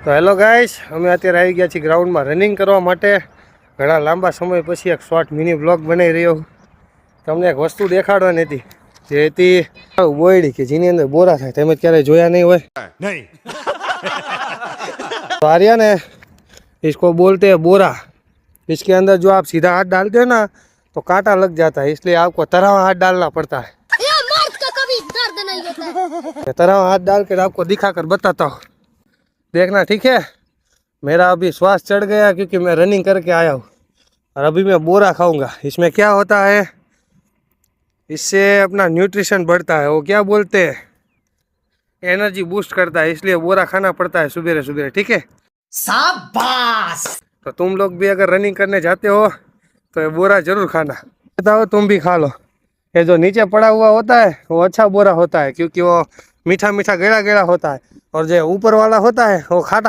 તો hello guys, અમે અત્યારે આવી ગયા છીએ ગ્રાઉન્ડમાં રનિંગ કરવા માટે. ઘણા લાંબા સમય પછી એક શોર્ટ મિની બ્લોગ બનાવી રહ્યો. તમને એક વસ્તુ દેખાડવાની હતી, જે હતી બોયડી, કે જેની અંદર બોરા થાય. તમે ક્યારેય જોયા નહીં હોય નહીં. तो आर्या ने इसको बोलते हैं बोरा. इसके अंदर जो आप सीधा हाथ डालते हो ना तो कांटा लग जाता है, इसलिए आपको तरह हाथ डालना पड़ता है. मर्द का कभी दर्द नहीं होता है. तरह हाथ डाल कर आपको दिखा कर बताता हूँ, देखना ठीक है. मेरा अभी श्वास चढ़ गया क्योंकि मैं रनिंग करके आया हूँ और अभी मैं बोरा खाऊंगा. इसमें क्या होता है, इससे अपना न्यूट्रिशन बढ़ता है. वो क्या बोलते हैं, एनर्जी बूस्ट करता है, इसलिए बोरा खाना पड़ता है सुबह सुबह. ठीक है, शाबाश. तो तुम लोग भी अगर रनिंग करने जाते हो तो ये बोरा जरूर खाना. बताओ, तुम भी खा लो. ये जो नीचे पड़ा हुआ होता है वो अच्छा बोरा होता है, क्योंकि वो मीठा मीठा गेड़ा गेड़ा होता है, और जो ऊपर वाला होता है वो खाटा.